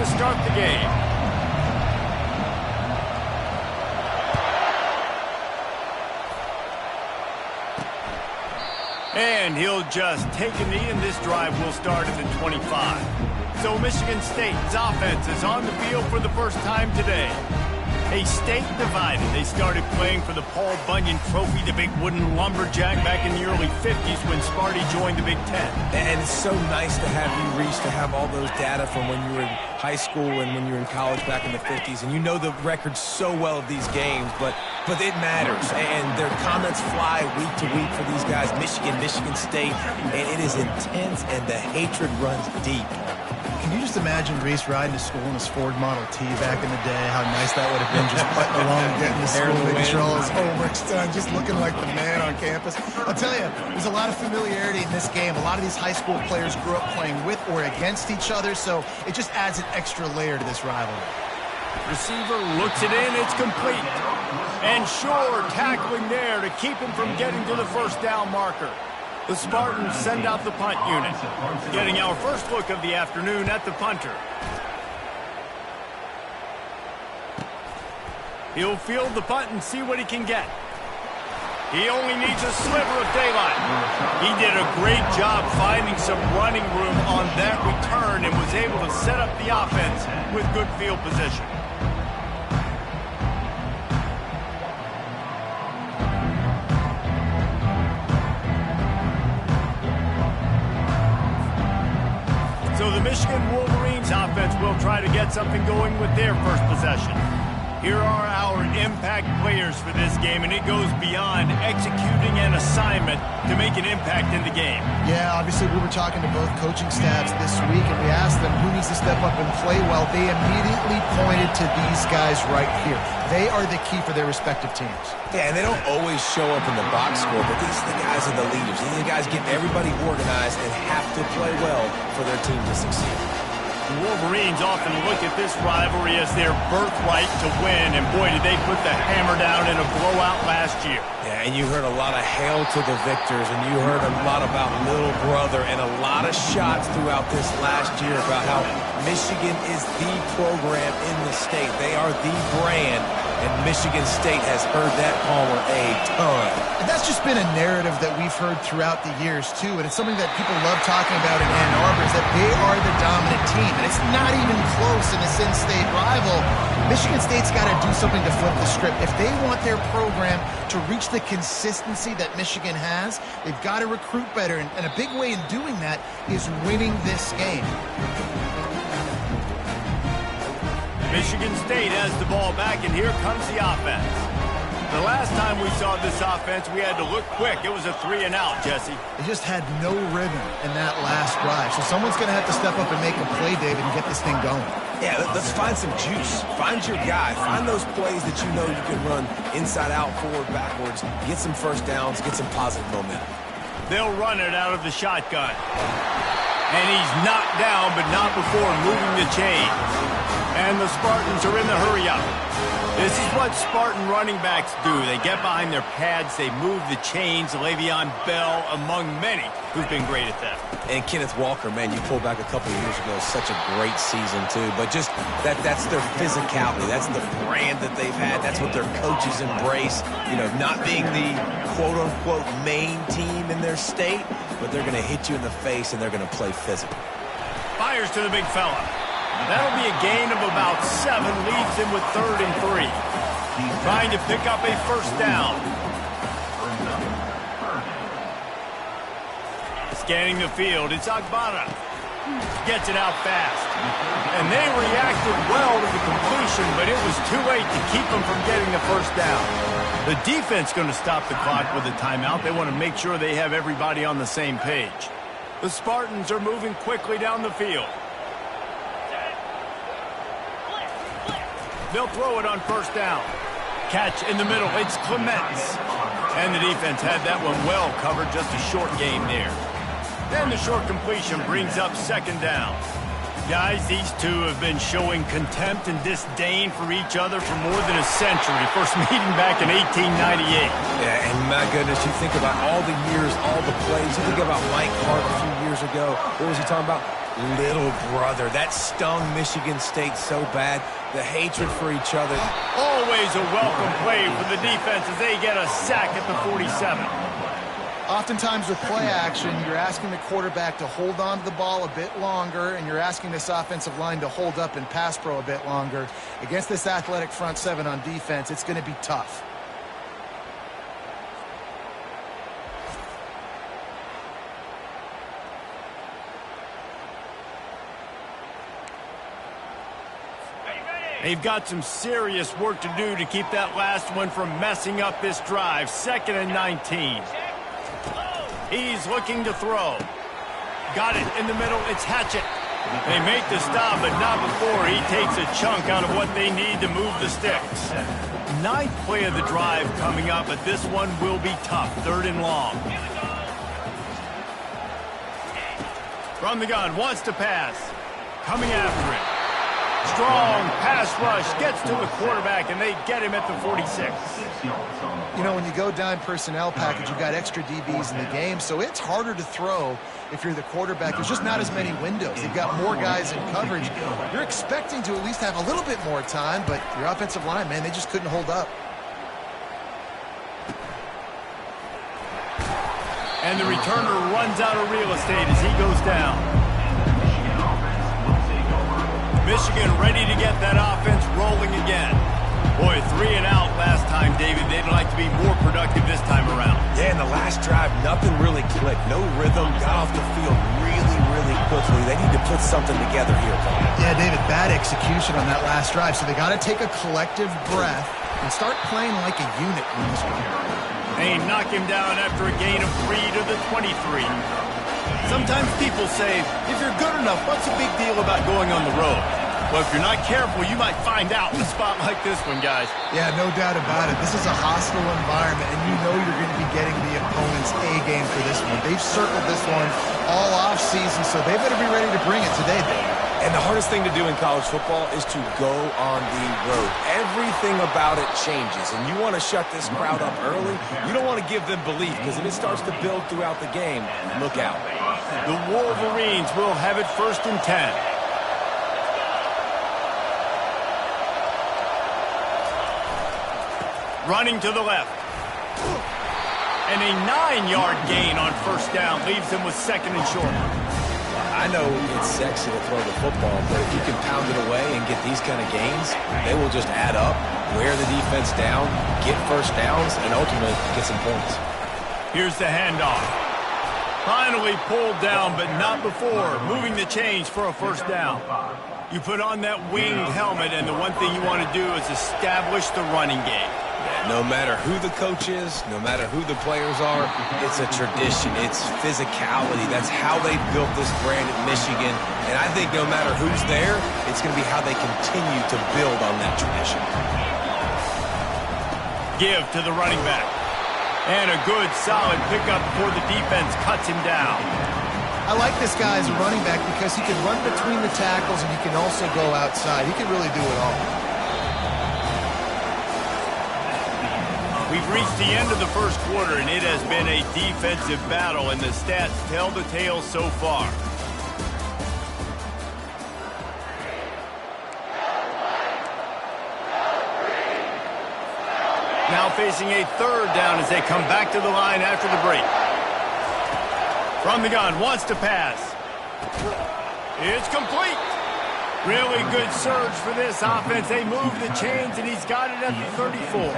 to start the game. And he'll just take a knee, and this drive will start at the 25. So Michigan State's offense is on the field for the first time today. A state divided. They started playing for the Paul Bunyan Trophy, the big wooden lumberjack, back in the early 50s when Sparty joined the Big Ten. And it's so nice to have you reach, to have all those data from when you were in high school and when you were in college back in the 50s. And you know the record so well of these games, but it matters. And their comments fly week to week for these guys, Michigan, Michigan State. And it is intense, and the hatred runs deep. Can you just imagine Reese riding to school in his Ford Model T back in the day? How nice that would have been, just putting along, getting to school, making sure all his homework's done, just looking like the man on campus. I'll tell you, there's a lot of familiarity in this game. A lot of these high school players grew up playing with or against each other, so it just adds an extra layer to this rivalry. Receiver looks it in, it's complete. And Shore tackling there to keep him from getting to the first down marker. The Spartans send out the punt unit, getting our first look of the afternoon at the punter. He'll field the punt and see what he can get. He only needs a sliver of daylight. He did a great job finding some running room on that return and was able to set up the offense with good field position. So the Michigan Wolverines offense will try to get something going with their first possession. Here are our impact players for this game, and it goes beyond executing an assignment to make an impact in the game. Yeah, obviously we were talking to both coaching staffs this week, and we asked them who needs to step up and play well. They immediately pointed to these guys right here. They are the key for their respective teams. Yeah, and they don't always show up in the box score, but these are the guys are the leaders. These are the guys getting everybody organized and have to play well for their team to succeed. The Wolverines often look at this rivalry as their birthright to win, and boy, did they put the hammer down in a blowout last year. Yeah, and you heard a lot of hail to the victors, and you heard a lot about little brother, and a lot of shots throughout this last year about how Michigan is the program in the state. They are the brand, and Michigan State has heard that holler a ton. And that's just been a narrative that we've heard throughout the years, too, and it's something that people love talking about in Ann Arbor, is that they are the dominant team, and it's not even close in this in-state rival. Michigan State's got to do something to flip the script. If they want their program to reach the consistency that Michigan has, they've got to recruit better, and a big way in doing that is winning this game. Michigan State has the ball back, and here comes the offense. The last time we saw this offense, we had to look quick. It was a 3-and-out, Jesse. They just had no rhythm in that last drive. So someone's going to have to step up and make a play, David, and get this thing going. Yeah, let's find some juice. Find your guy. Find those plays that you know you can run inside out, forward, backwards. Get some first downs. Get some positive momentum. They'll run it out of the shotgun. And he's knocked down, but not before moving the chains. And the Spartans are in the hurry-up. This is what Spartan running backs do. They get behind their pads, they move the chains. Le'Veon Bell, among many, who's been great at that. And Kenneth Walker, man, you pulled back a couple of years ago, such a great season, too. But just that's their physicality. That's the brand that they've had. That's what their coaches embrace. You know, not being the quote-unquote main team in their state, but they're going to hit you in the face, and they're going to play physical. Fires to the big fella. That'll be a gain of about 7, leaves him with 3rd and 3. Trying to pick up a first down. Scanning the field, it's Agbana. Gets it out fast. And they reacted well to the completion, but it was too late to keep them from getting the first down. The defense going to stop the clock with a timeout. They want to make sure they have everybody on the same page. The Spartans are moving quickly down the field. They'll throw it on first down. Catch in the middle. It's Clements. And the defense had that one well covered. Just a short game there. And the short completion brings up 2nd down. Guys, these two have been showing contempt and disdain for each other for more than a century. First meeting back in 1898. Yeah, and my goodness, you think about all the years, all the plays. You think about Mike Hart a few years ago. What was he talking about? little brother. That stung Michigan State so bad. The hatred for each other. Always a welcome play for the defense as they get a sack at the 47. Oftentimes with play action, you're asking the quarterback to hold on to the ball a bit longer, and you're asking this offensive line to hold up in pass pro a bit longer. Against this athletic front seven on defense, it's going to be tough. They've got some serious work to do to keep that last one from messing up this drive. 2nd and 19. He's looking to throw. Got it in the middle. It's Hatchett. They make the stop, but not before he takes a chunk out of what they need to move the sticks. 9th play of the drive coming up, but this one will be tough. 3rd and long. From the gun, wants to pass. Coming after it. Strong pass rush, gets to the quarterback, and they get him at the 46. You know, when you go dime personnel package, you've got extra DBs in the game, so it's harder to throw if you're the quarterback. There's just not as many windows. They've got more guys in coverage. You're expecting to at least have a little bit more time, but your offensive line, man, they just couldn't hold up. And the returner runs out of real estate as he goes down. Michigan ready to get that offense rolling again. Boy, 3 and out last time, David. They'd like to be more productive this time around. Yeah, in the last drive, nothing really clicked. No rhythm, got off the field really quickly. They need to put something together here, Paul. Yeah, David, bad execution on that last drive, so they got to take a collective breath and start playing like a unit in this one. They knock him down after a gain of 3 to the 23. Sometimes people say, if you're good enough, what's the big deal about going on the road? Well, if you're not careful, you might find out in a spot like this one, guys. Yeah, no doubt about it. This is a hostile environment, and you know you're going to be getting the opponent's A game for this one. They've circled this one all offseason, so they better be ready to bring it today, baby. And the hardest thing to do in college football is to go on the road. Everything about it changes, and you want to shut this crowd up early. You don't want to give them belief, because if it starts to build throughout the game, look out. The Wolverines will have it 1st and 10. Running to the left. And a 9-yard gain on 1st down leaves him with 2nd and short. I know it's sexy to throw the football, but if you can pound it away and get these kind of gains, they will just add up, wear the defense down, get 1st downs, and ultimately get some points. Here's the handoff. Finally pulled down, but not before moving the chains for a 1st down. You put on that winged helmet, and the one thing you want to do is establish the running game. No matter who the coach is, no matter who the players are, it's a tradition. It's physicality. That's how they built this brand at Michigan. And I think no matter who's there, it's going to be how they continue to build on that tradition. Give to the running back. And a good, solid pickup before the defense cuts him down. I like this guy as a running back because he can run between the tackles and he can also go outside. He can really do it all. We've reached the end of the 1st quarter, and it has been a defensive battle, and the stats tell the tale so far. Now facing a 3rd down as they come back to the line after the break. From the gun, wants to pass. It's complete. Really good surge for this offense. They move the chains, and he's got it at the 34.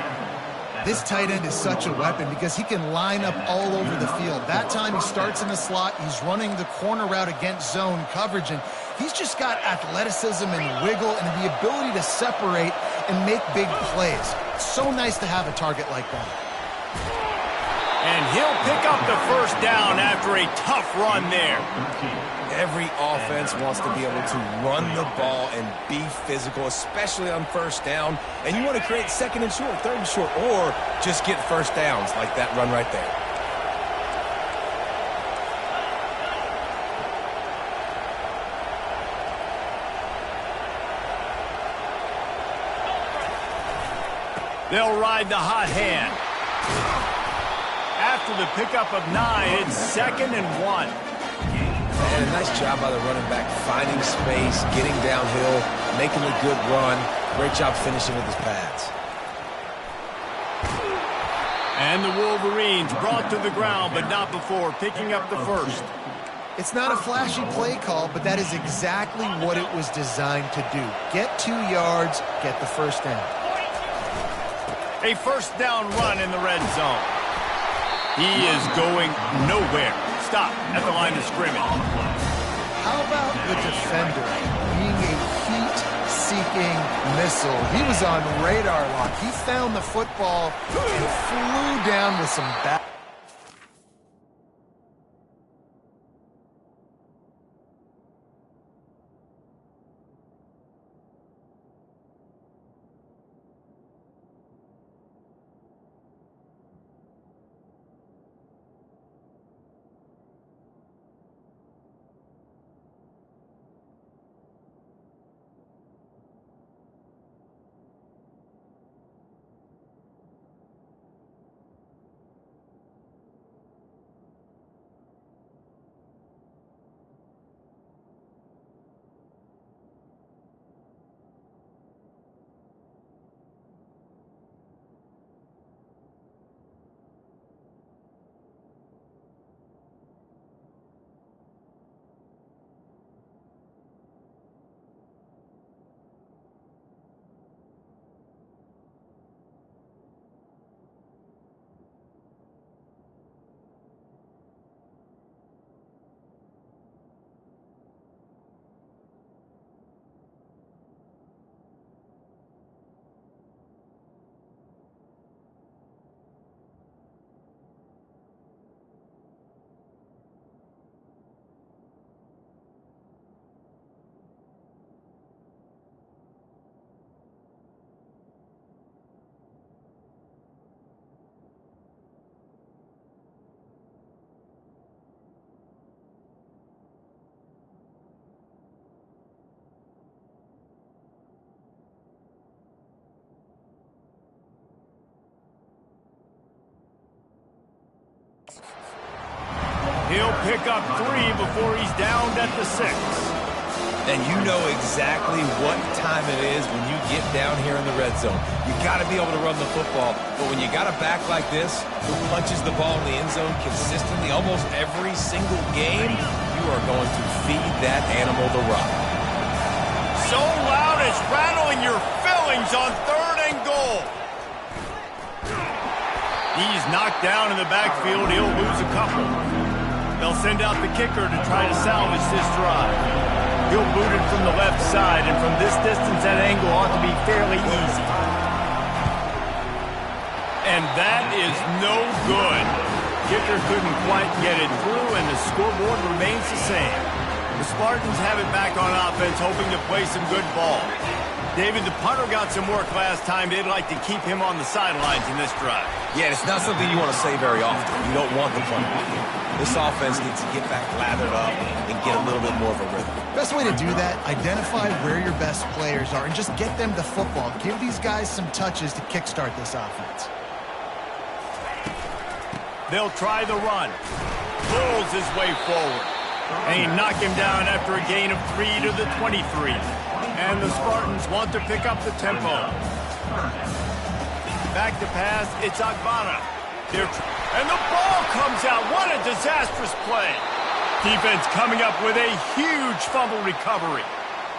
This tight end is such a weapon because he can line up all over the field. That time he starts in the slot, he's running the corner route against zone coverage, and he's just got athleticism and wiggle and the ability to separate and make big plays. It's so nice to have a target like that. And he'll pick up the 1st down after a tough run there. Every offense wants to be able to run the ball and be physical, especially on 1st down. And you want to create 2nd and short, 3rd and short, or just get 1st downs like that run right there. They'll ride the hot hand. After the pickup of 9, it's 2nd and 1. And a nice job by the running back, finding space, getting downhill, making a good run. Great job finishing with his pads. And the Wolverines brought to the ground, but not before picking up the first. It's not a flashy play call, but that is exactly what it was designed to do. Get 2 yards, get the first down. A first down run in the red zone. He is going nowhere. Stop at the line of scrimmage. How about the defender being a heat-seeking missile? He was on radar lock. He found the football and flew down with some back. He'll pick up 3 before he's downed at the 6. And you know exactly what time it is when you get down here in the red zone. You got to be able to run the football, but when you got a back like this who punches the ball in the end zone consistently almost every single game, you are going to feed that animal the rock. So loud it's rattling your fillings on 3rd and goal. He's knocked down in the backfield. He'll lose a couple. They'll send out the kicker to try to salvage this drive. He'll boot it from the left side, and from this distance, that angle ought to be fairly easy. And that is no good. Kicker couldn't quite get it through, and the scoreboard remains the same. The Spartans have it back on offense, hoping to play some good ball. David, the punter got some work last time. They'd like to keep him on the sidelines in this drive. Yeah, it's not something you want to say very often. You don't want the punter. This offense needs to get back lathered up and get a little bit more of a rhythm. Best way to do that, identify where your best players are and just get them the football. Give these guys some touches to kickstart this offense. They'll try the run. Pulls his way forward. And he knocked him down after a gain of 3 to the 23. And the Spartans want to pick up the tempo. Back to pass, it's Agbana. And the ball comes out. What a disastrous play. Defense coming up with a huge fumble recovery.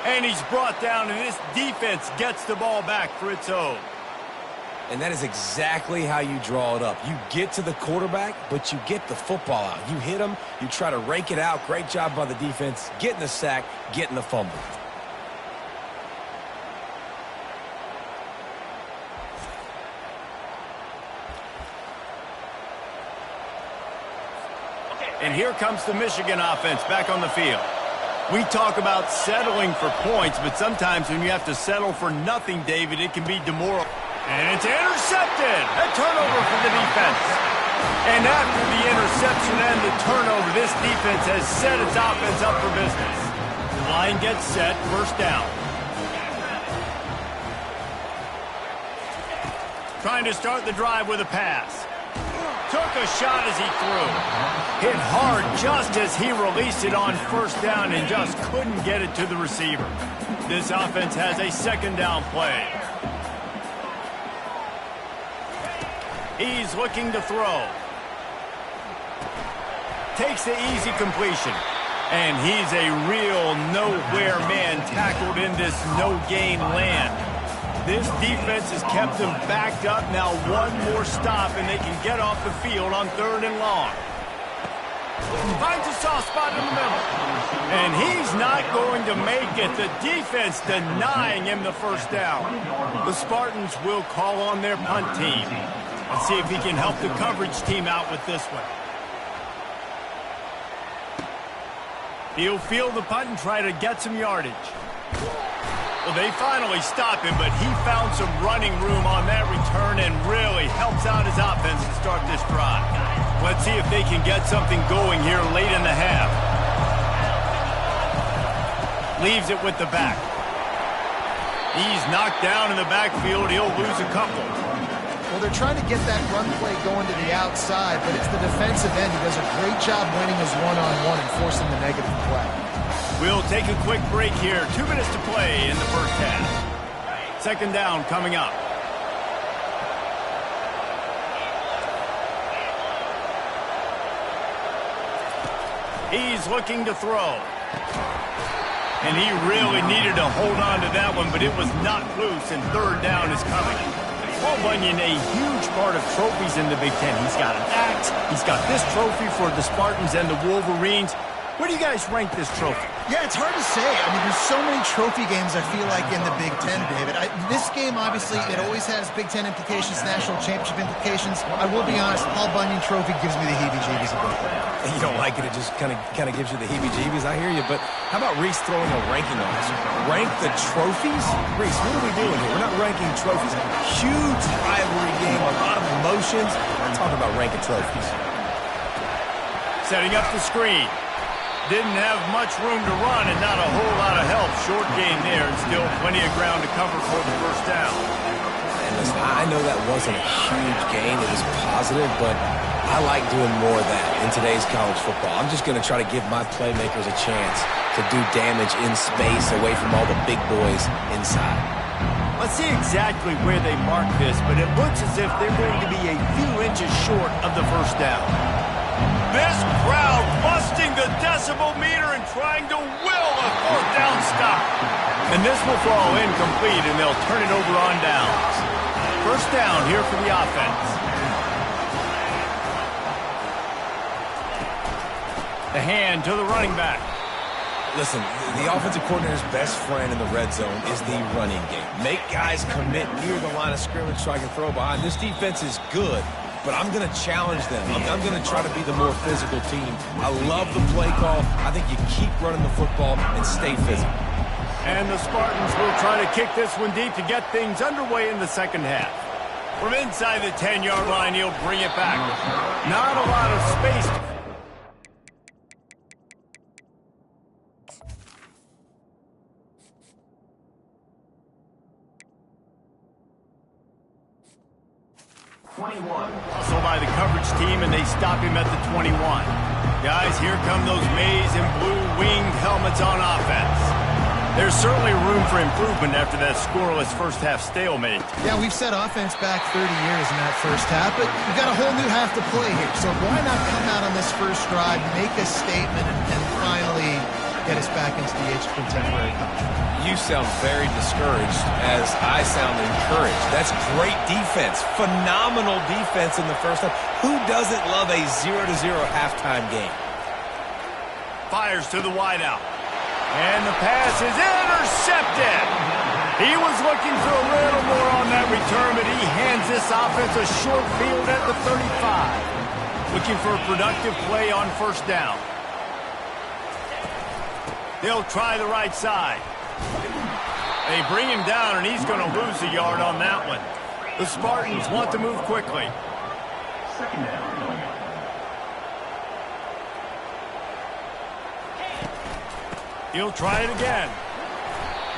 And he's brought down, and this defense gets the ball back for its own. And that is exactly how you draw it up. You get to the quarterback, but you get the football out. You hit him, you try to rake it out. Great job by the defense, getting the sack, getting the fumble. And here comes the Michigan offense back on the field. We talk about settling for points, but sometimes when you have to settle for nothing, David, it can be demoralizing. And it's intercepted. A turnover for the defense. And after the interception and the turnover, this defense has set its offense up for business. The line gets set, first down. Trying to start the drive with a pass. Took a shot as he threw. Hit hard just as he released it on first down and just couldn't get it to the receiver. This offense has a second down play. He's looking to throw. Takes the easy completion. And he's a real nowhere man tackled in this no-gain land. This defense has kept them backed up. Now one more stop and they can get off the field on 3rd and long. Finds a soft spot in the middle. And he's not going to make it. The defense denying him the first down. The Spartans will call on their punt team. Let's see if he can help the coverage team out with this one. He'll field the punt and try to get some yardage. Well, they finally stop him, but he found some running room on that return and really helps out his offense to start this drive. Let's see if they can get something going here late in the half. Leaves it with the back. He's knocked down in the backfield. He'll lose a couple. Well, they're trying to get that run play going to the outside, but it's the defensive end who does a great job winning his one-on-one and forcing the negative play. We'll take a quick break here. 2 minutes to play in the first half. Second down coming up. He's looking to throw. And he really needed to hold on to that one, but it was not loose, and 3rd down is coming. Paul Bunyan, a huge part of trophies in the Big Ten. He's got an axe. He's got this trophy for the Spartans and the Wolverines. Where do you guys rank this trophy? Yeah, it's hard to say. I mean, there's so many trophy games, I feel like, in the Big Ten, David. This game, obviously, it always has Big Ten implications, national championship implications. I will be honest, Paul Bunyan Trophy gives me the heebie-jeebies a bit. You don't like it, it just kind of gives you the heebie-jeebies. I hear you, but how about Reese throwing a ranking on us? Rank the trophies? Reese, what are we doing here? We're not ranking trophies. Huge rivalry game, a lot of emotions. We're talking about ranking trophies. Setting up the screen. Didn't have much room to run and not a whole lot of help. Short gain there and still plenty of ground to cover for the first down. And listen, I know that wasn't a huge gain. It was positive, but I like doing more of that in today's college football. I'm just going to try to give my playmakers a chance to do damage in space away from all the big boys inside. Let's see exactly where they mark this, but it looks as if they're going to be a few inches short of the first down. This crowd busting the decibel meter and trying to will a 4th down stop. And this will fall incomplete, and they'll turn it over on downs. First down here for the offense. The hand to the running back. Listen, the offensive coordinator's best friend in the red zone is the running game. Make guys commit near the line of scrimmage so I can throw behind. This defense is good, but I'm going to challenge them. I'm going to try to be the more physical team. I love the play call. I think you keep running the football and stay physical. And the Spartans will try to kick this one deep to get things underway in the second half. From inside the 10-yard line, he'll bring it back. Not a lot of space. Hustled by the coverage team, and they stop him at the 21. Guys, here come those maize and blue winged helmets on offense. There's certainly room for improvement after that scoreless first half stalemate. Yeah, we've set offense back 30 years in that first half, but we've got a whole new half to play here. So why not come out on this first drive, make a statement, and finally get us back into the age of contemporary college? You sound very discouraged as I sound encouraged. That's great defense. Phenomenal defense in the first half. Who doesn't love a 0-0 halftime game? Fires to the wideout. And the pass is intercepted. He was looking for a little more on that return, but he hands this offense a short field at the 35. Looking for a productive play on first down. They'll try the right side. They bring him down, and he's going to lose a yard on that one. The Spartans want to move quickly. Second down. He'll try it again.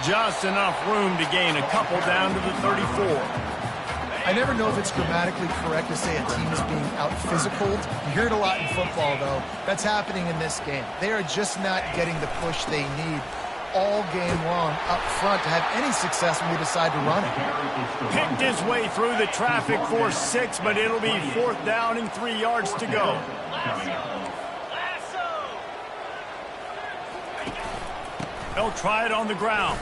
Just enough room to gain a couple down to the 34. I never know if it's grammatically correct to say a team is being out-physicaled. You hear it a lot in football, though. That's happening in this game. They are just not getting the push they need all game long up front to have any success when we decide to run it. Picked his way through the traffic for 6, but it'll be 4th down and 3 yards to go. They'll try it on the ground.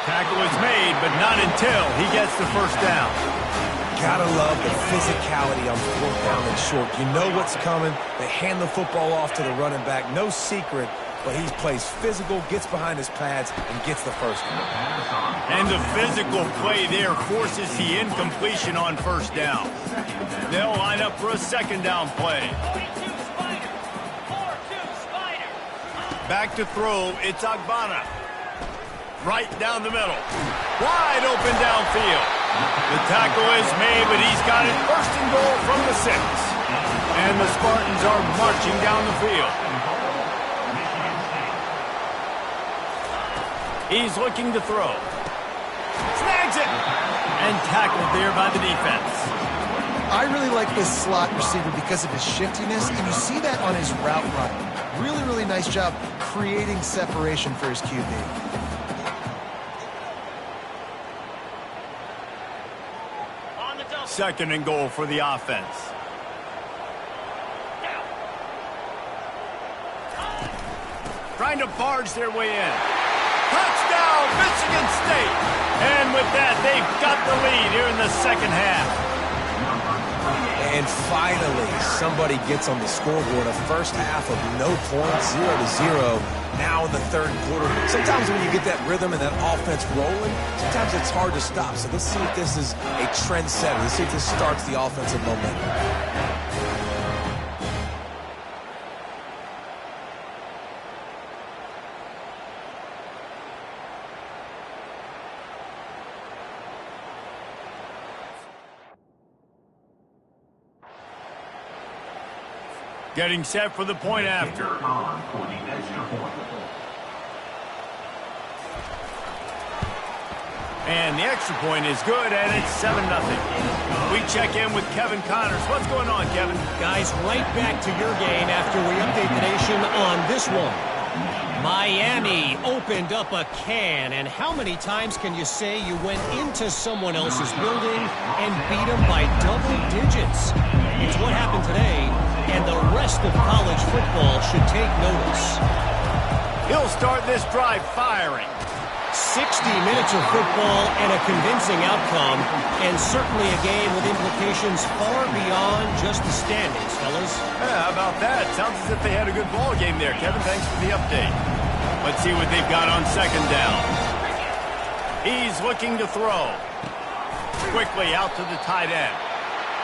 Tackle is made, but not until he gets the first down. Gotta love the physicality on 4th down and short. You know what's coming. They hand the football off to the running back. No secret, but he plays physical, gets behind his pads, and gets the first down. And the physical play there forces the incompletion on 1st down. They'll line up for a 2nd down play. Back to throw, it's Agbana. Right down the middle. Wide open downfield. The tackle is made, but he's got it 1st and goal from the 6. And the Spartans are marching down the field. He's looking to throw. Snags it! And tackled there by the defense. I really like this slot receiver because of his shiftiness, and you see that on his route running. Really, really nice job creating separation for his QB. 2nd and goal for the offense. Trying to barge their way in. Touchdown, Michigan State! And with that, they've got the lead here in the 2nd half. And finally, somebody gets on the scoreboard. A first half of no points, 0-0. Now in the 3rd quarter. Sometimes when you get that rhythm and that offense rolling, sometimes it's hard to stop. So let's see if this is a trend setter. Let's see if this starts the offensive momentum. Getting set for the point after. And the extra point is good, and it's 7-0. We check in with Kevin Connors. What's going on, Kevin? Guys, right back to your game after we update the nation on this one. Miami opened up a can, and how many times can you say you went into someone else's building and beat them by double digits? It's what happened today, and the rest of college football should take notice. He'll start this drive firing. 60 minutes of football and a convincing outcome, and certainly a game with implications far beyond just the standings, fellas. Yeah, how about that? Sounds as if they had a good ball game there. Kevin, thanks for the update. Let's see what they've got on 2nd down. He's looking to throw. Quickly out to the tight end.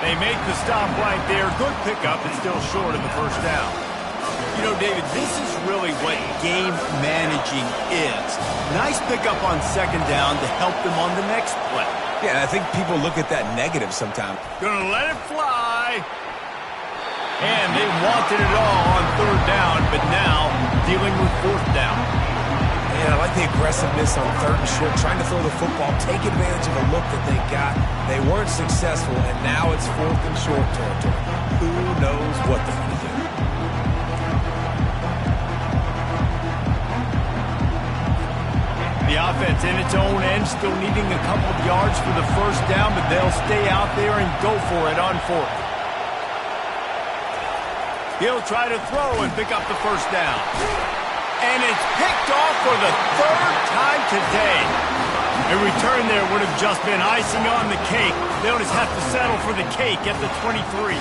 They make the stop right there. Good pickup. It's still short of the 1st down. You know, David, this is really what game managing is. Nice pickup on 2nd down to help them on the next play. Yeah, I think people look at that negative sometimes. Gonna let it fly. And they wanted it all on 3rd down, but now dealing with 4th down. And I like the aggressiveness on 3rd and short, trying to throw the football, take advantage of a look that they got. They weren't successful, and now it's 4th and short territory. Who knows what they're going to do? The offense in its own end, still needing a couple of yards for the 1st down, but they'll stay out there and go for it on 4th. He'll try to throw and pick up the 1st down. And it's picked off for the 3rd time today. A return there would have just been icing on the cake. They'll just have to settle for the cake at the 23.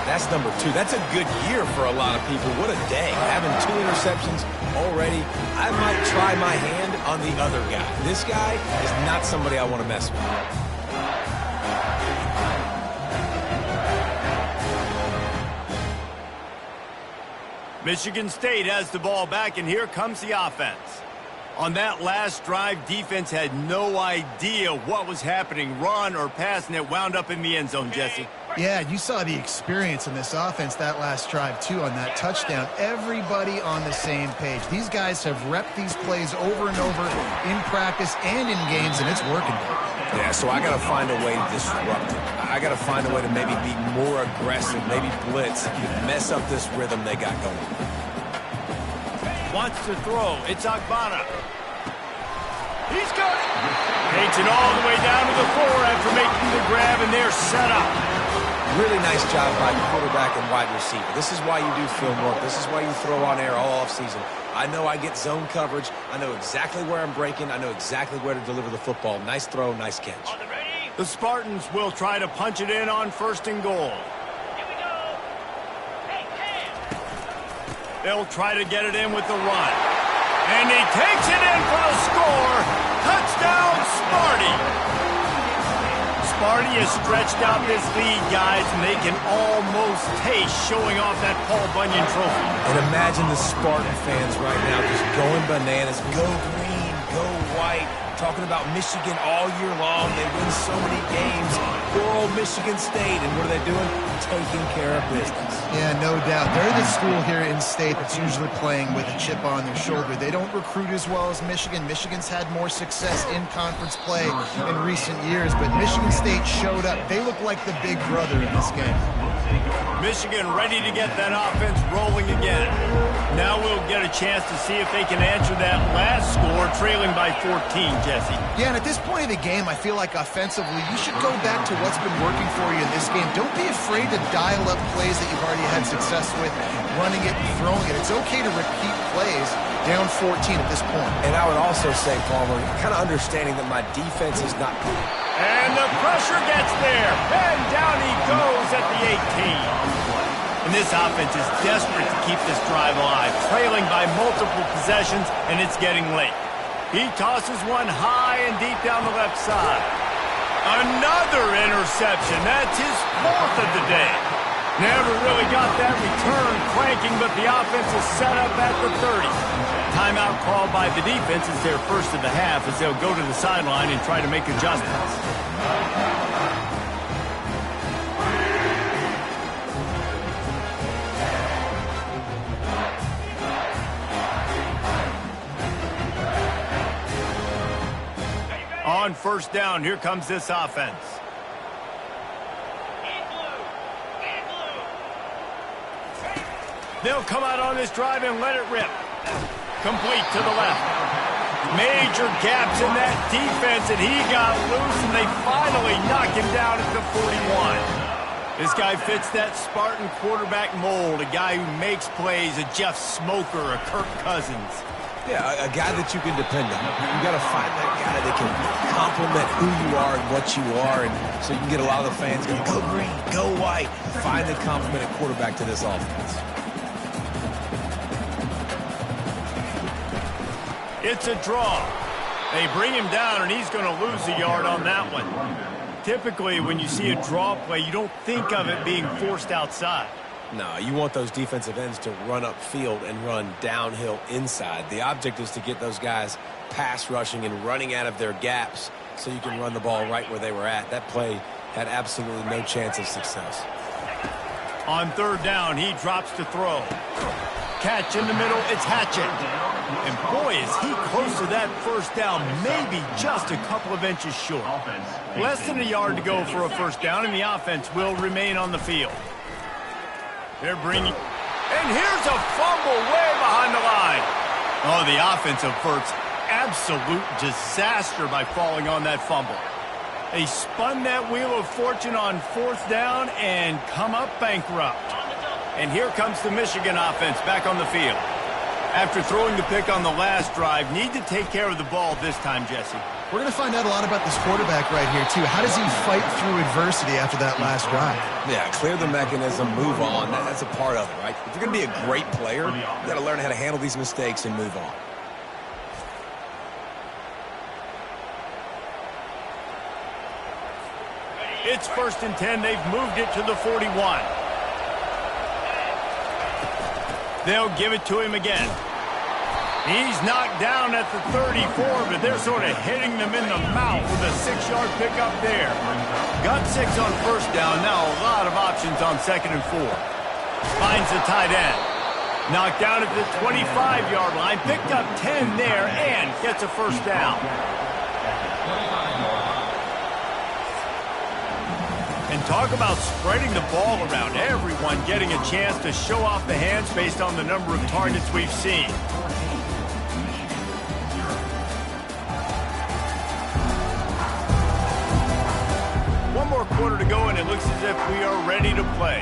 That's number 2. That's a good year for a lot of people. What a day. Having 2 interceptions already. I might try my hand on the other guy. This guy is not somebody I want to mess with. Michigan State has the ball back, and here comes the offense. On that last drive, defense had no idea what was happening, run or pass, and it wound up in the end zone, Jesse. Yeah, you saw the experience in this offense that last drive, too, on that touchdown. Everybody on the same page. These guys have repped these plays over and over in practice and in games, and it's working. Yeah, so I got to find a way to disrupt it. I got to find a way to maybe be more aggressive, maybe blitz, mess up this rhythm they got going. Wants to throw. It's Agbana. He's got it. Takes it all the way down to the 4 after making the grab, and they're set up. Really nice job by quarterback and wide receiver. This is why you do film work. This is why you throw on air all offseason. I know I get zone coverage. I know exactly where I'm breaking. I know exactly where to deliver the football. Nice throw, nice catch. The Spartans will try to punch it in on 1st and goal. They'll try to get it in with the run. And he takes it in for the score. Touchdown, Sparty. Sparty has stretched out this lead, guys, and they can almost taste showing off that Paul Bunyan trophy. And imagine the Spartan fans right now just going bananas. Go green, go white. Talking about Michigan all year long. They win so many games. Poor old Michigan State. And what are they doing? Taking care of business. Yeah, no doubt. They're the school here in state that's usually playing with a chip on their shoulder. They don't recruit as well as Michigan. Michigan's had more success in conference play in recent years, but Michigan State showed up. They look like the big brother in this game. Michigan ready to get that offense rolling again. Now we'll get a chance to see if they can answer that last score, trailing by 14, Jesse. Yeah, and at this point of the game, I feel like offensively, you should go back to what's been working for you in this game. Don't be afraid to dial up plays that you've already had success with, running it and throwing it. It's okay to repeat plays down 14 at this point. And I would also say, Palmer, kind of understanding that my defense is not... And the pressure gets there. And down he goes at the 18. And this offense is desperate to keep this drive alive, trailing by multiple possessions, and it's getting late. He tosses one high and deep down the left side. Another interception. That's his 4th of the day. Never really got that return cranking, but the offense is set up at the 30. Timeout called by the defense is their first of the half as they'll go to the sideline and try to make adjustments. On 1st down, here comes this offense. They'll come out on this drive and let it rip. Complete to the left. Major gaps in that defense, and he got loose, and they finally knock him down at the 41. This guy fits that Spartan quarterback mold, a guy who makes plays, a Jeff Smoker, a Kirk Cousins. Yeah, a guy that you can depend on. You got to find that guy that can complement who you are and what you are, and so you can get a lot of the fans going, go green, go white. Find the complemented quarterback to this offense. It's a draw. They bring him down, and he's going to lose a yard on that one. Typically, when you see a draw play, you don't think of it being forced outside. No, you want those defensive ends to run upfield and run downhill inside. The object is to get those guys pass rushing and running out of their gaps so you can run the ball right where they were at. That play had absolutely no chance of success. On 3rd down, he drops to throw. Catch in the middle, it's Hatchett. And boy, is he close to that 1st down, maybe just a couple of inches short. Less than a yard to go for a 1st down, and the offense will remain on the field. They're bringing... And here's a fumble way behind the line. Oh, the offense averts absolute disaster by falling on that fumble. They spun that wheel of fortune on 4th down and come up bankrupt. And here comes the Michigan offense back on the field. After throwing the pick on the last drive, need to take care of the ball this time, Jesse. We're going to find out a lot about this quarterback right here, too. How does he fight through adversity after that last drive? Yeah, clear the mechanism, move on. That's a part of it, right? If you're going to be a great player, you got to learn how to handle these mistakes and move on. It's 1st and 10. They've moved it to the 41. They'll give it to him again. He's knocked down at the 34, but they're sort of hitting them in the mouth with a 6-yard pickup there. Got 6 on first down. Now a lot of options on 2nd and 4. Finds the tight end. Knocked down at the 25-yard line. Picked up 10 there and gets a first down. And talk about spreading the ball around. Everyone getting a chance to show off the hands based on the number of targets we've seen. One more quarter to go, and it looks as if we are ready to play.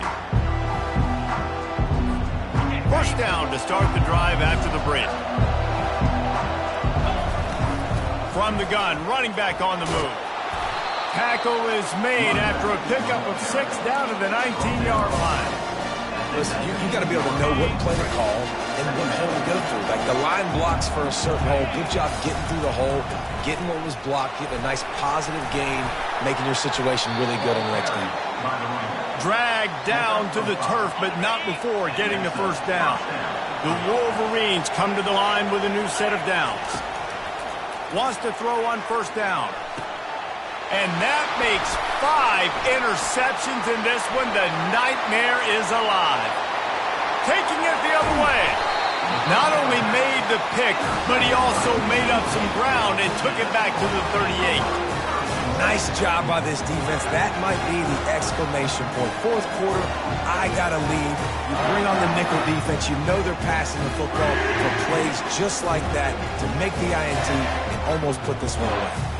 First down to start the drive after the break. From the gun, running back on the move. Tackle is made after a pickup of 6 down to the 19-yard line. Listen, you got to be able to know what play to call and what hole to go through. Like the line blocks for a certain hole. Good job getting through the hole, getting what was blocked, getting a nice positive gain, making your situation really good on the next game. Dragged down to the turf, but not before getting the first down. The Wolverines come to the line with a new set of downs. Wants to throw on first down. And that makes 5 interceptions in this one. The nightmare is alive. Taking it the other way. Not only made the pick, but he also made up some ground and took it back to the 38. Nice job by this defense. That might be the exclamation point. Fourth quarter, I got to lead. You bring on the nickel defense. You know they're passing the football for plays just like that to make the INT and almost put this one away.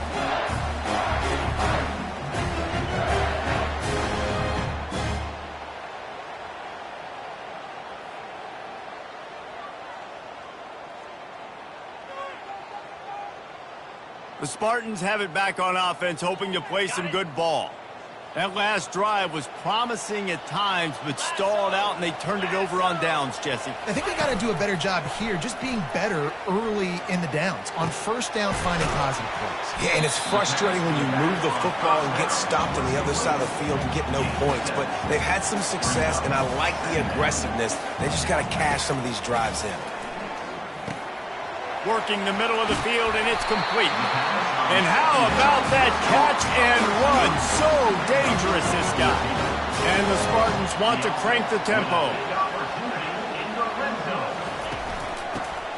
The Spartans have it back on offense, hoping to play some good ball. That last drive was promising at times, but stalled out, and they turned it over on downs, Jesse. I think we got to do a better job here, just being better early in the downs. On first down, finding positive plays. Yeah, and it's frustrating when you move the football and get stopped on the other side of the field and get no points. But they've had some success, and I like the aggressiveness. They just got to cash some of these drives in. Working the middle of the field, and it's complete. And how about that catch and run? So dangerous, this guy. And the Spartans want to crank the tempo.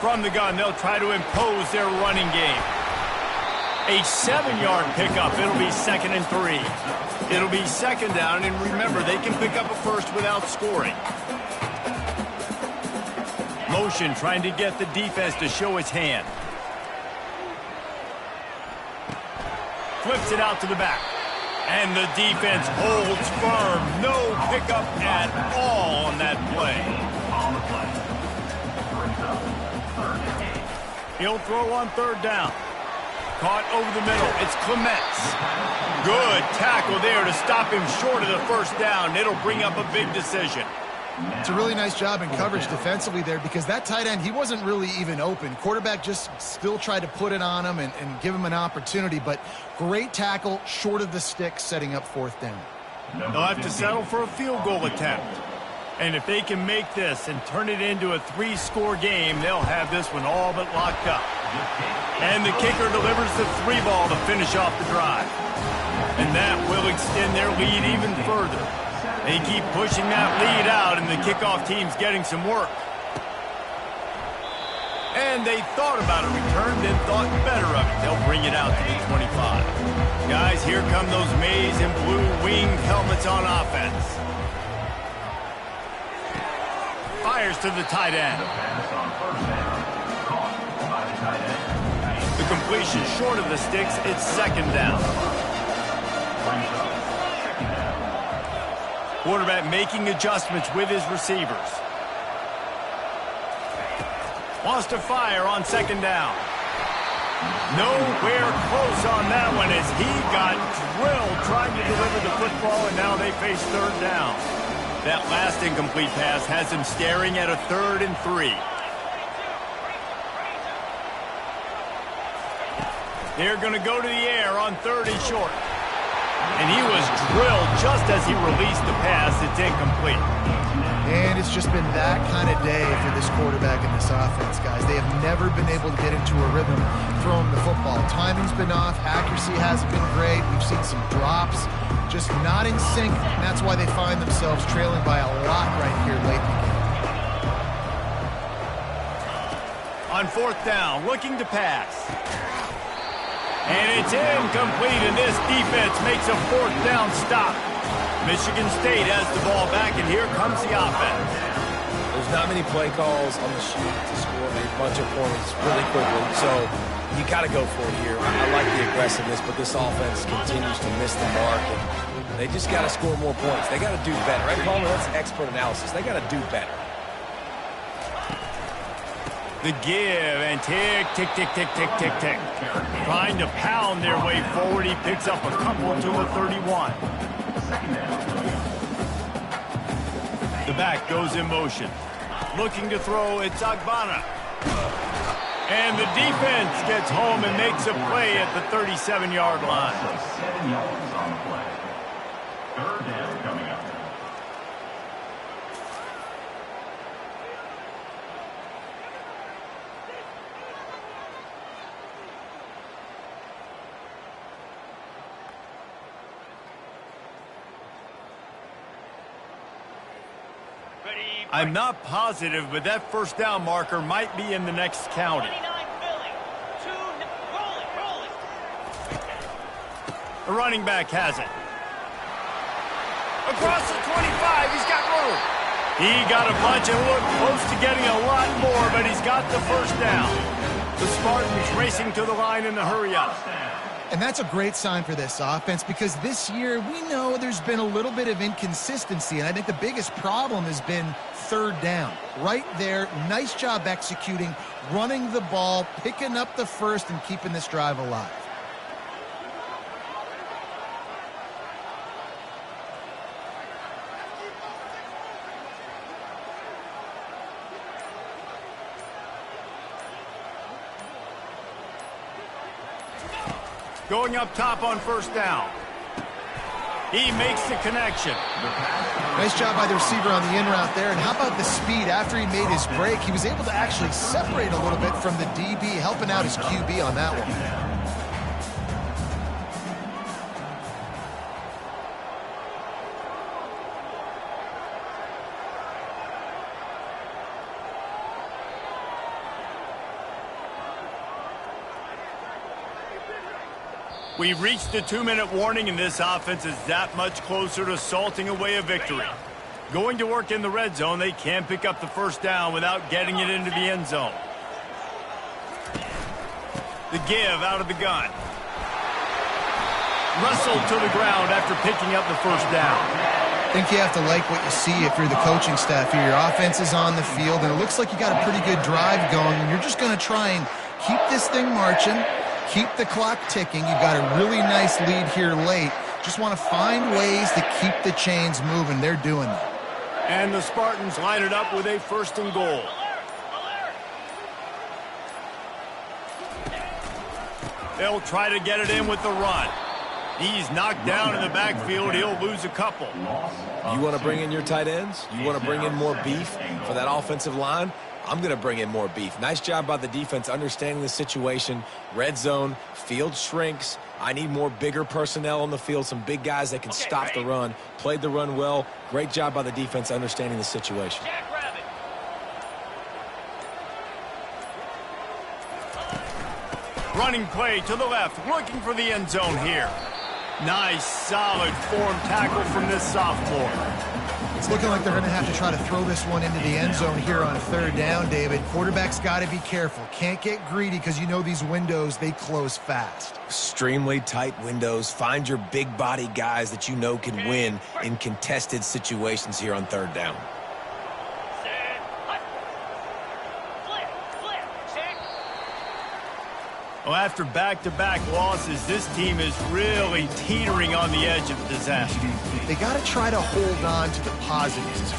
From the gun, they'll try to impose their running game. A 7-yard pickup. It'll be 2nd and 3. It'll be 2nd down, and remember, they can pick up a first without scoring. Motion trying to get the defense to show its hand. Flips it out to the back. And the defense holds firm. No pickup at all on that play. He'll throw on 3rd down. Caught over the middle. It's Clements. Good tackle there to stop him short of the first down. It'll bring up a big decision. It's a really nice job in coverage defensively there, because that tight end, he wasn't really even open. Quarterback just still tried to put it on him and give him an opportunity, but great tackle short of the stick, setting up 4th down. They'll have to settle for a field goal attempt. And if they can make this and turn it into a 3-score game, they'll have this one all but locked up. And the kicker delivers the 3-ball to finish off the drive. And that will extend their lead even further. They keep pushing that lead out, and the kickoff team's getting some work. And they thought about a return, then thought better of it. They'll bring it out to the 25. Guys, here come those maize and blue winged helmets on offense. Fires to the tight end. The completion short of the sticks. It's 2nd down. Quarterback making adjustments with his receivers. Wants to fire on 2nd down. Nowhere close on that one as he got drilled trying to deliver the football, and now they face 3rd down. That last incomplete pass has him staring at a 3rd and 3. They're going to go to the air on 3rd and short. And he was drilled just as he released the pass. It's incomplete. And it's just been that kind of day for this quarterback and this offense, guys. They have never been able to get into a rhythm throwing the football. Timing's been off. Accuracy hasn't been great. We've seen some drops. Just not in sync, and that's why they find themselves trailing by a lot right here late in the game. On fourth down, looking to pass. And it's incomplete, and this defense makes a fourth down stop. Michigan State has the ball back, and here comes the offense. There's not many play calls on the sheet to score a bunch of points really quickly, so you got to go for it here. I like the aggressiveness, but this offense continues to miss the mark, and they just got to score more points. They got to do better. Right, Palmer? That's expert analysis. They got to do better. The give, and tick, tick, tick, tick, tick, tick, tick. Trying to pound their way forward. He picks up a couple to the 31. The back goes in motion. Looking to throw, it's Agbana. And the defense gets home and makes a play at the 37-yard line. 7 yards on the play. Third down coming up. I'm not positive, but that first down marker might be in the next county. The running back has it. Across the 25, he's got room. He got a bunch and looked close to getting a lot more, but he's got the first down. The Spartans racing to the line in the hurry-up. And that's a great sign for this offense because this year we know there's been a little bit of inconsistency, and I think the biggest problem has been third down. Right there, nice job executing, running the ball, picking up the first, and keeping this drive alive. Going up top on first down. He makes the connection. Nice job by the receiver on the in route there. And how about the speed? After he made his break, he was able to actually separate a little bit from the DB, helping out his QB on that one. We've reached the 2-minute warning, and this offense is that much closer to salting away a victory. Going to work in the red zone, they can pick up the first down without getting it into the end zone. The give out of the gun. Wrestled to the ground after picking up the first down. I think you have to like what you see if you're the coaching staff here. Your offense is on the field, and it looks like you got a pretty good drive going, and you're just going to try and keep this thing marching. Keep the clock ticking. You've got a really nice lead here late. Just want to find ways to keep the chains moving. They're doing that. And the Spartans line it up with a first and goal. They'll try to get it in with the run. He's knocked down in the backfield. He'll lose a couple. You want to bring in your tight ends? You want to bring in more beef for that offensive line? I'm going to bring in more beef. Nice job by the defense understanding the situation. Red zone, field shrinks. I need more bigger personnel on the field, some big guys that can stop the run. Played the run well. Great job by the defense understanding the situation. Running play to the left, looking for the end zone here. Nice, solid form tackle from this sophomore. It's looking like they're going to have to try to throw this one into the end zone here on third down, David. Quarterback's got to be careful. Can't get greedy because you know these windows, they close fast. Extremely tight windows. Find your big body guys that you know can win in contested situations here on third down. Well, after back-to-back losses, this team is really teetering on the edge of disaster. They got to try to hold on to the positives.